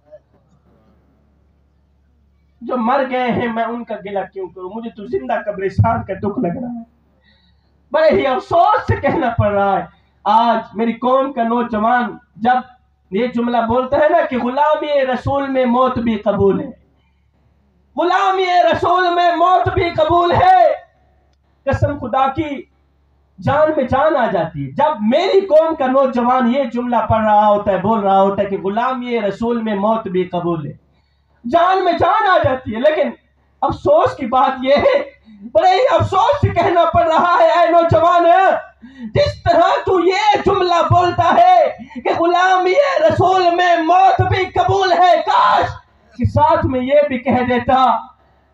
جو مر گئے ہیں میں ان کا گلہ کیوں کروں، مجھے تو زندہ قبرستان کا دکھ لگ رہا ہے۔ بڑے ہی افسوس سے کہنا پڑ رہا ہے آج میری قوم کا نوجوان جب یہ جملہ بولتا ہے نا کہ غلامی رسول میں موت بھی قبول ہے، غلامی رسول میں موت بھی قبول ہے، قسم خدا کی جان میں جان آ جاتی ہے جب میری قوم کا نوجوان یہ جملہ پڑھ رہا ہوتا ہے، بول رہا ہوتا ہے کہ غلامی رسول میں موت بھی قبول ہے، جان میں جان آ جاتی ہے۔ لیکن افسوس کی بات یہ ہے، بڑے ہی افسوس سے کہنا پڑ رہا ہے اے نوجوان، جس طرح تو یہ جملہ بولتا ہے کہ غلامی رسول میں موت بھی قبول ہے، کاش کہ ساتھ میں یہ بھی کہہ دیتا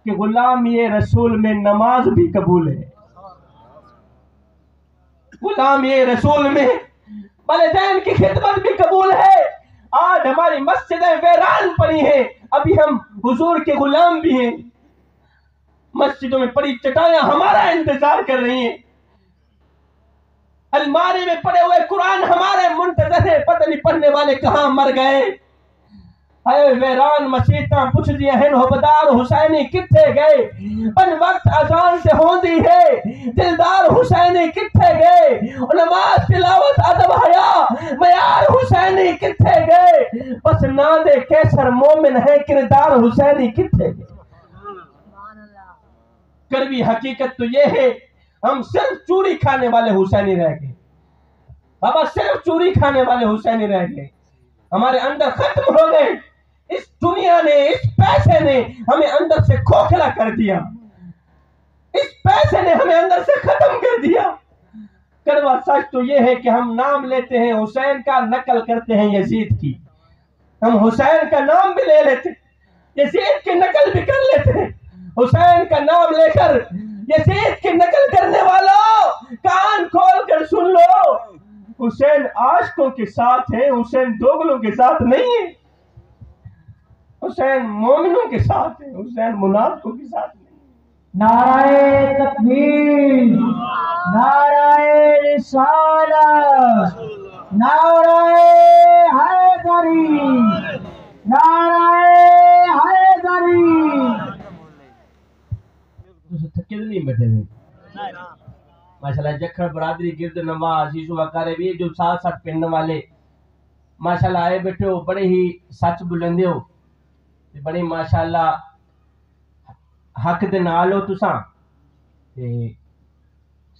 کہ غلامی رسول میں نماز بھی قبول ہے، غلامی رسول میں والدین کی خدمت بھی قبول ہے۔ آج ہماری مسجدیں ویران پڑی ہیں، ابھی ہم حضور کے غلام بھی ہیں، مسجدوں میں پڑی چٹائیاں ہمارا انتظار کر رہی ہیں، الماری میں پڑے ہوئے قرآن ہمارے منتظر ہیں، پتہ نہیں پڑھنے والے کہاں مر گئے۔ اے ویران مسیطاں پوچھ دیا ہیں حبدار حسینی کتھے گئے پن وقت اذان سے ہوندی ہے دلدار حسینی کتھے گئے نماز تلاوت ادب حیا معیار حسینی کتھے گئے بس ناندے کیسر مومن ہے کردار حسینی کتھے گئے کروی حقیقت تو یہ ہے ہم صرف چوری کھانے والے حسینی رہ گئے بابا صرف چوری کھانے والے حسینی رہ گئے ہمارے اندر ختم ہو گئے اس دنیا نے اس پیسے نے ہمیں اندر سے کھوکھلا کر دیا اس پیسے نے ہمیں اندر سے ختم کر دیا کڑوا سچ تو یہ ہے کہ ہم نام لیتے ہیں حسین کا نقل کرتے ہیں یزید کی ہم حسین کا نام بھی لے لیتے یزید کی نقل بھی کر لیتے ہیں حسین کا نام لے کر یزید کی نقل کرنے والوں کان کھول کر سن لو حسین عاشقوں کے ساتھ ہے حسین دوگلوں کے ساتھ نہیں ہے حسین مومنوں کے ساتھ ہے حسین منافقوں کے ساتھ نہیں نعرہ تکبیر نعرہ رسالت نعرہ حیدری نعرہ حیدری تھکے نہیں بیٹھے تھے ماشاءاللہ جکھڑ برادری گرد نواز عزیز و اقارب یہ جو ساتھ ساتھ پڑھنے والے ماشاءاللہ آئے بیٹھے ہو بڑے ہی سچ بلندے ہو بڑی ماشاءاللہ حق دے نال ہو تساں تے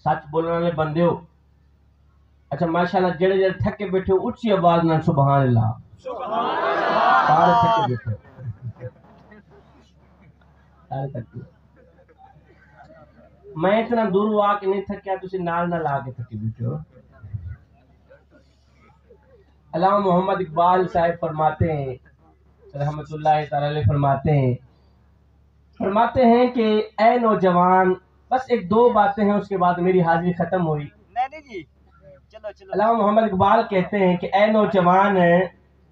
سچ بولنے والے بندے ہو اچھا ماشاءاللہ جڑے جڑے تھکے بیٹھے ہو اچھی آواز نال سبحان اللہ سارے تھکے بیٹھے ہو سارے تھکے میں اتنا دور آ کے نہیں تھکیا تسی نال نال آ کے تھکے بیٹھے ہو علامہ محمد اقبال صاحب فرماتے ہیں رحمت اللہ تعالی علیہ فرماتے ہیں کہ اے نوجوان بس ایک دو باتیں ہیں اس کے بعد میری حاضری ختم ہوئی علامہ محمد اقبال کہتے ہیں کہ اے نوجوان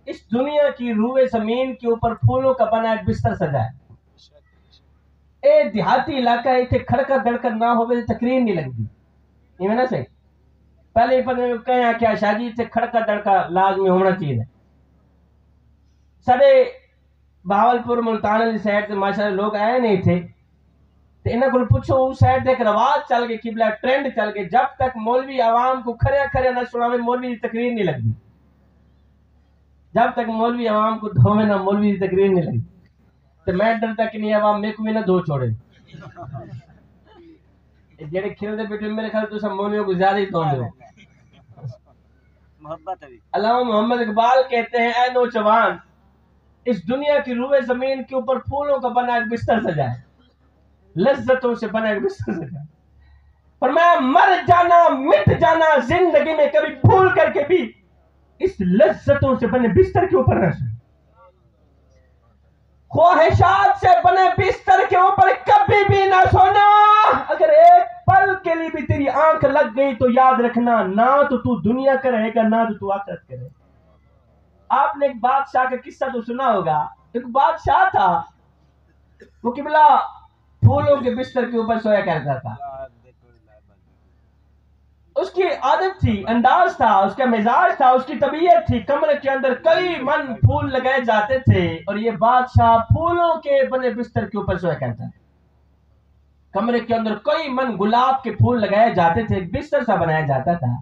اس دنیا کی روئے زمین کے اوپر پھولوں کا بنا ایک بستر سجا ہے اے دیہاتی علاقہ ہے اتنے کھڑکا دڑکا نہ ہوئے تقریر نہیں لگتی یہ میں نہ صحیح پہلے ہی پتہ کہیں کیا شادی اتنے کھڑکا دڑکا لازمی ہونا چاہیے سارے بہاولپور ملتان علی سائڈ سے ماشاءاللہ لوگ آئے نہیں تھے تو انہاں کو پوچھو اس سائڈ ایک رواج چل گئے قبلہ ٹرینڈ چل گئے جب تک مولوی عوام کو کھڑے کھڑے نہ سناوے مولوی کی تقریر نہیں لگتی جب تک مولوی عوام کو دھوے نہ مولوی کی تقریر نہیں لگتی تو میں ڈرتا کہ نہیں عوام میرے کو بھی نہ دھو چھوڑے جڑے کھیلتے بیٹھے میرے خیال تو سب مولویوں کو زیادہ ہی دھوندے ہو علامہ محمد اقبال کہتے ہیں اے نوجوان اس دنیا کی روئے زمین کے اوپر پھولوں کا بنا ایک بستر سجا ہے لذتوں سے بنا ایک بستر سجا ہے فرمایا مر جانا مٹ جانا زندگی میں کبھی بھول کر کے بھی اس لذتوں سے بنے بستر کے اوپر نہ سو خواہشات سے بنے بستر کے اوپر کبھی بھی نہ سونا اگر ایک پل کے لیے بھی تیری آنکھ لگ گئی تو یاد رکھنا نہ تو دنیا کا رہے گا نہ تو آخرت کرے آپ نے ایک بادشاہ کا قصہ تو سنا ہوگا ایک بادشاہ تھا وہ قبلہ پھولوں کے بستر کے اوپر سویا کرتا تھا اس کی عادت تھی انداز تھا اس کا مزاج تھا اس کی طبیعت تھی کمرے کے اندر کئی من پھول لگائے جاتے تھے اور یہ بادشاہ پھولوں کے بنے بستر کے اوپر سویا کرتا تھا کمرے کے اندر کئی من گلاب کے پھول لگائے جاتے تھے ایک بستر سا بنایا جاتا تھا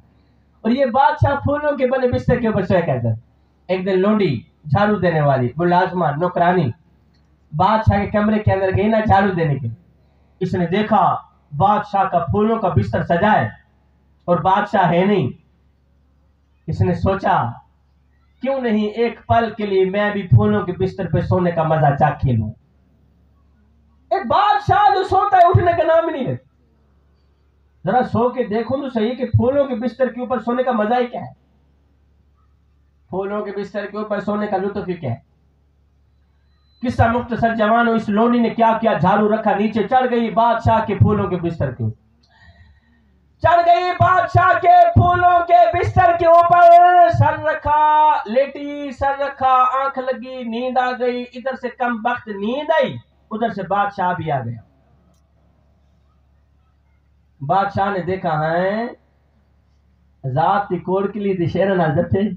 اور یہ بادشاہ پھولوں کے بنے بستر کے اوپر سویا کرتا تھا ایک دن لونڈی جھاڑو دینے والی ملازمہ نوکرانی بادشاہ کے کمرے کے اندر گئی نا جھاڑو دینے کے اس نے دیکھا بادشاہ کا پھولوں کا بستر سجا ہے اور بادشاہ ہے نہیں اس نے سوچا کیوں نہیں ایک پل کے لیے میں بھی پھولوں کے بستر پہ سونے کا مزہ چاکھے لوں ایک بادشاہ جو سوتا ہے اٹھنے کا نام ہی نہیں لیتا ذرا سو کے دیکھو تو صحیح کہ پھولوں کے بستر کے اوپر سونے کا مزہ ہی کیا ہے پھولوں کے بستر کے اوپر سونے کا لطف ہی کیا ہے قصہ مختصر جوانوں اس لونی نے کیا کیا جھاڑو رکھا نیچے چڑھ گئی بادشاہ کے پھولوں کے بستر کے اوپر چڑھ گئی بادشاہ کے پھولوں کے بستر کے اوپر سر رکھا لیٹی سر رکھا آنکھ لگی نیند آ گئی ادھر سے کم وقت نیند آئی ادھر سے بادشاہ بھی آ گیا بادشاہ نے دیکھا ہے ذات کی کوڑ کے لیے شیر نظر تھے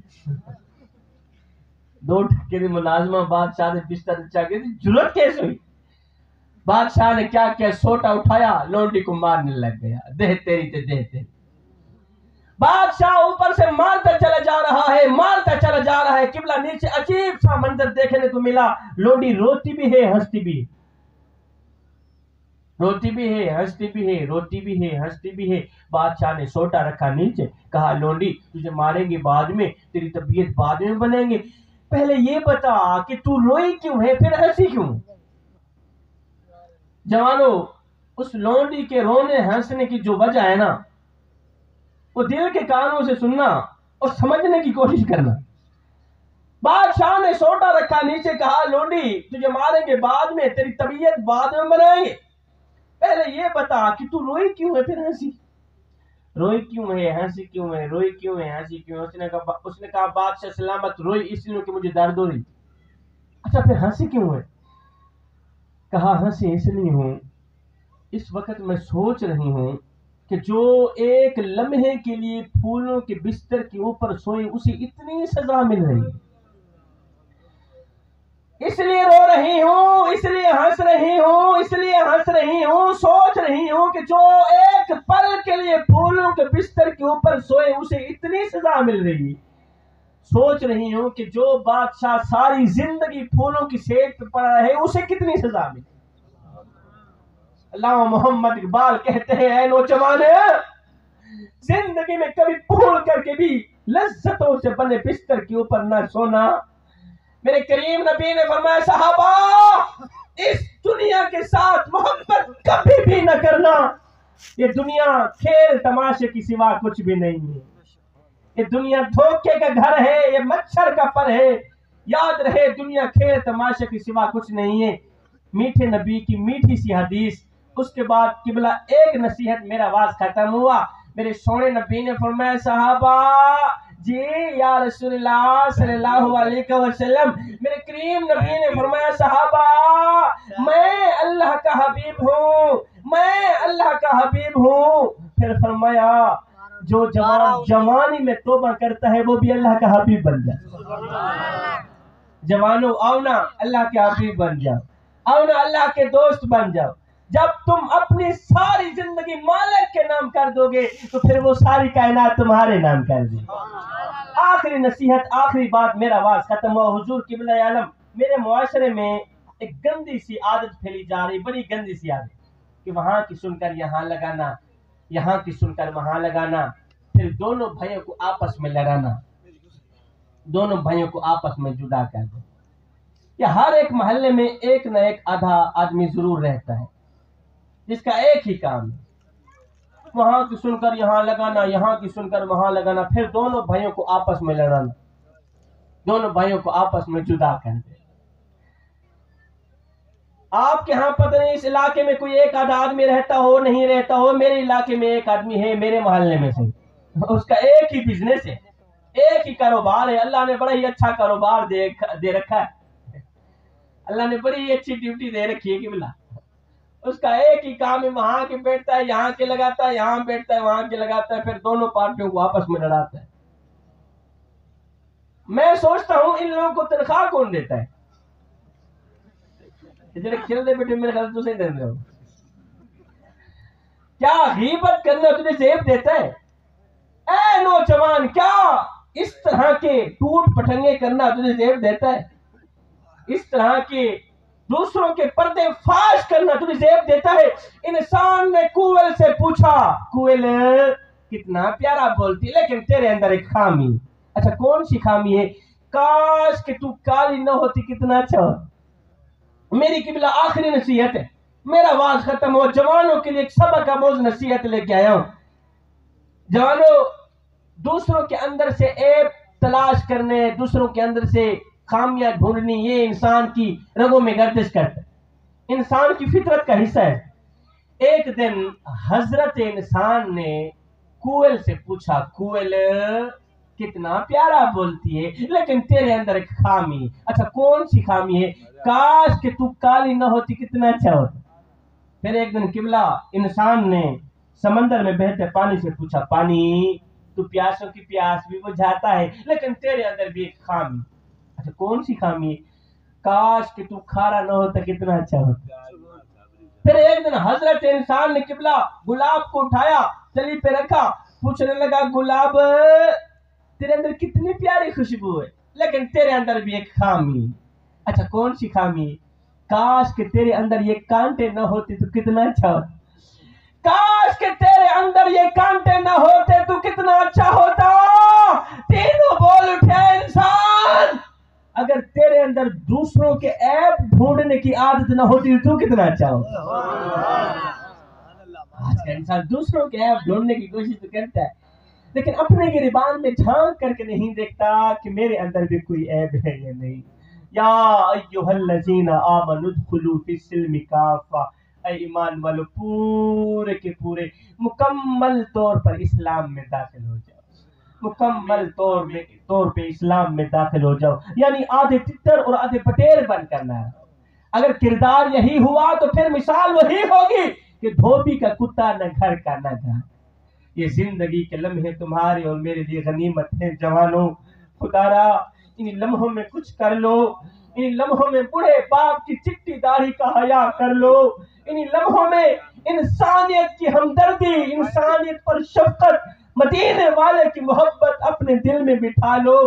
2 ٹکے دی ملازمہ بادشاہ نے بستر اچھا کے جرت کیسے ہوئی؟ بادشاہ نے کیا کیا، سوٹا اٹھایا، لونڈی کو مارنے لگ گیا، دہ تیری تے دہ تیری۔ بادشاہ اوپر سے مارتا چلا جا رہا ہے، مارتا چلا جا رہا ہے، قبلہ نیچے عجیب سا منظر دیکھنے کو ملا، لونڈی روتی بھی ہے ہنستی بھی ہے، روتی بھی ہے ہنستی بھی ہے، روتی بھی ہے ہنستی بھی ہے۔ بادشاہ نے سوٹا رکھا نیچے، کہا لونڈی تجھے ماریں گے بعد میں، تیری طبیعت بعد میں بنیں گے، پہلے یہ بتا کہ تو روئی کیوں ہے پھر ہنسی کیوں؟ جوانو، اس لونڈی کے رونے ہنسنے کی جو وجہ ہے نا، وہ دل کے کانوں سے سننا اور سمجھنے کی کوشش کرنا۔ بادشاہ نے سوٹا رکھا نیچے، کہا لونڈی تجھے ماریں گے بعد میں، تیری طبیعت بعد میں بنائیں گے، پہلے یہ بتا کہ تو روئی کیوں ہے پھر ہنسی؟ روئی کیوں ہے ہنسی کیوں ہے، روئی کیوں ہے ہنسی کیوں ہے؟ اس نے کہا بادشاہ سلامت، روئی اس لیے کہ مجھے درد ہو رہی۔ اچھا پھر ہنسی کیوں ہے؟ کہا ہنسی اس لیے ہوں، اس وقت میں سوچ رہی ہوں کہ جو ایک لمحے کے لیے پھولوں کے بستر کے اوپر سوئی اسے اتنی سزا مل رہی ہے، اس لیے رو رہی ہوں، اس لیے ہنس رہی ہوں، اس لیے ہنس رہی ہوں، سوچ رہی ہوں کہ جو ایک پل کے لیے پھولوں کے بستر کے اوپر سوئے اسے اتنی سزا مل رہی ہے، سوچ رہی ہوں کہ جو بادشاہ ساری زندگی پھولوں کی سیٹ پہ پڑا ہے اسے کتنی سزا ملی۔ علامہ محمد اقبال کہتے ہیں اے نوجوان، زندگی میں کبھی بھول کر کے بھی لذتوں سے بنے بستر کے اوپر نہ سونا۔ میرے کریم نبی نے فرمایا صحابہ اس دنیا کے ساتھ محبت کبھی بھی نہ کرنا، یہ دنیا کھیل تماشے کی سوا کچھ بھی نہیں ہے، یہ دنیا دھوکے کا گھر ہے، یہ مچھر کا پر ہے، یاد رہے دنیا کھیل تماشے کی سوا کچھ نہیں ہے۔ میٹھے نبی کی میٹھی سی حدیث، اس کے بعد قبلہ ایک نصیحت، میرا آواز ختم ہوا۔ میرے سونے نبی نے فرمایا صحابہ جی یا رسول اللہ صلی اللہ علیہ وسلم، میرے کریم نبی نے فرمایا صحابہ میں اللہ کا حبیب ہوں، میں اللہ کا حبیب ہوں، پھر فرمایا جو جوانی میں توبہ کرتا ہے وہ بھی اللہ کا حبیب بن جائے۔ جوانوں آؤ نا اللہ کے حبیب بن جاؤ، آؤ نا اللہ کے دوست بن جاؤ۔ جب تم اپنی ساری زندگی مالک کے نام کر دو گے تو پھر وہ ساری کائنات تمہارے نام کر دے گی۔ آخری نصیحت، آخری بات، میرا آواز ختم ہوا۔ حضور قبلہ عالم، میرے معاشرے میں ایک گندی سی عادت پھیلی جا رہی، بڑی گندی سی عادت، کہ وہاں کی سن کر یہاں لگانا، یہاں کی سن کر وہاں لگانا، پھر دونوں بھائیوں کو آپس میں لڑانا، دونوں بھائیوں کو آپس میں جدا کر دو۔ یا ہر ایک محلے میں ایک نہ ایک آدھا آدمی ضرور رہتا ہے جس کا ایک ہی کام ہے، وہاں کی سن کر یہاں لگانا، یہاں کی سن کر وہاں لگانا، پھر دونوں بھائیوں کو آپس میں لڑانا، دونوں بھائیوں کو آپس میں جدا کر دے۔ آپ کے ہاں پتہ نہیں اس علاقے میں کوئی ایک آدھا آدمی رہتا ہو نہیں رہتا ہو، میرے علاقے میں ایک آدمی ہے، میرے محلے میں سے، اس کا ایک ہی بزنس ہے، ایک ہی کاروبار ہے، اللہ نے بڑا ہی اچھا کاروبار دے رکھا ہے، اللہ نے بڑی ہی اچھی ڈیوٹی دے رکھی ہے قبلہ، اس کا ایک ہی کام ہے، وہاں کے بیٹھتا ہے یہاں کے لگاتا ہے، یہاں بیٹھتا ہے وہاں کے لگاتا ہے، پھر دونوں پارٹیوں کو آپس میں لڑاتا ہے۔ میں سوچتا ہوں ان لوگوں کو تنخواہ کون دیتا ہے؟ جڑے کھیلتے بیٹھے میرے خیال تو صحیح دے رہے ہو، کیا غیبت کرنا تجھے زیب دیتا ہے؟ اے نوجوان، کیا اس طرح کے ٹوٹ پٹنگے کرنا تجھے زیب دیتا ہے؟ اس طرح کے دوسروں کے پردے فاش کرنا تجھے زیب دیتا ہے؟ انسان نے کوئل سے پوچھا، کوئل کتنا پیارا بولتی لیکن تیرے اندر ایک خامی، اچھا کون سی خامی ہے؟ کاش کہ تو کالی نہ ہوتی کتنا اچھا ہوتا۔ میری قبلہ آخری نصیحت ہے، میرا آواز ختم ہو، جوانوں کے لیے ایک سبق آموز نصیحت لے کے آیا ہوں۔ جوانوں، دوسروں کے اندر سے عیب تلاش کرنے، دوسروں کے اندر سے خامیاں ڈھونڈنی، یہ انسان کی رگوں میں گردش کرتا ہے، انسان کی فطرت کا حصہ ہے۔ ایک دن حضرت انسان نے کوئل سے پوچھا، کوئل کتنا پیارا بولتی ہے لیکن تیرے اندر ایک خامی، اچھا کون سی خامی ہے؟ کاش کہ تو کالی نہ ہوتی کتنا اچھا ہوتا۔ پھر ایک دن قبلہ انسان نے سمندر میں بہتے پانی سے پوچھا، پانی تو پیاسوں کی پیاس بھی بجھاتا ہے لیکن تیرے اندر بھی ایک خامی، اچھا کون سی خامی؟ کاش کہ تو کھارا نہ ہوتا کتنا اچھا ہوتا۔ پھر ایک دن حضرت انسان نے قبلہ گلاب کو اٹھایا، چلی پہ رکھا، پوچھنے لگا گلاب تیرے اندر کتنی پیاری خوشبو ہے، لیکن تیرے اندر بھی ایک خامی۔ اچھا کون سی خامی؟ کاش کہ تیرے اندر یہ کانٹے نہ ہوتے تو کتنا اچھا ہوتا۔ کاش کہ تیرے اندر یہ کانٹے نہ ہوتے تو کتنا اچھا ہوتا۔ تینوں بول اٹھے انسان، اگر تیرے اندر دوسروں کے عیب ڈھونڈنے کی عادت نہ ہوتی تو کتنا اچھا ہوتا۔ آج کا انسان دوسروں کے عیب ڈھونڈنے کی کوشش تو کرتا ہے، لیکن اپنے گریبان میں جھانک کر کے نہیں دیکھتا کہ میرے اندر بھی کوئی عیب ہے یا نہیں۔ یا ایھا الذین آمنوا ادخلوا فی السلم کافہ، اے ایمان والو پورے کے پورے مکمل طور پر اسلام میں داخل ہو جاؤ، مکمل طور پہ اسلام میں داخل ہو جاؤ، یعنی آدھے تتر اور آدھے پٹیر بن کرنا ہے۔ اگر کردار یہی ہوا تو پھر مثال وہی ہوگی کہ دھوبی کا کتا نہ گھر کا نہ گھر۔ یہ زندگی کے لمحے تمہارے اور میرے لیے غنیمت ہیں جوانوں، خدا را ان لمحوں میں کچھ کر لو، ان لمحوں میں بوڑھے باپ کی چٹی داڑھی کا حیا کر لو، ان لمحوں میں انسانیت کی ہمدردی، انسانیت پر شفقت، مدینے والے کی محبت اپنے دل میں بٹھا لو۔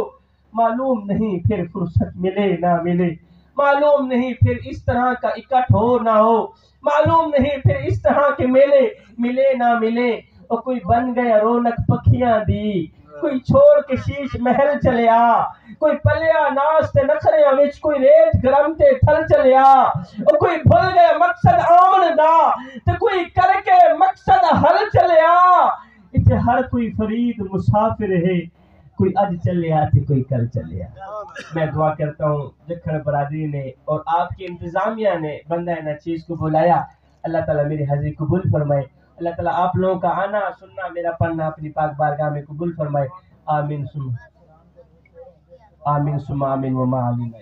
معلوم نہیں پھر فرصت ملے نہ ملے، معلوم نہیں پھر اس طرح کا اکٹھ ہو نہ ہو، معلوم نہیں پھر اس طرح کے میلے ملے نہ ملے۔ اور کوئی بن گیا رونق پکھیاں دی، کوئی چھوڑ کے شیش محل چلے آ، کوئی پلیا ناستے نخریاں وچ، کوئی ریت گرم تے تھل چلے آ، اور کوئی بھول گیا مقصد آمن دا تے کوئی کر کے مقصد حل چلے آ۔ اتنے ہر کوئی فرید مسافر ہے، کوئی اج چلے آ تے کوئی کل چلے آ۔ میں دعا کرتا ہوں جکھڑ برادری نے اور آپ کی انتظامیہ نے بندہ نہ چیز کو بلایا، اللہ تعالیٰ میری حاضری قبول فرمائے، اللہ تعالیٰ آپ لوگوں کا آنا سننا میرا پڑھنا اپنی پاک بارگاہ میں قبول فرمائے۔ آمین ثم آمین ثم آمین وما علینا۔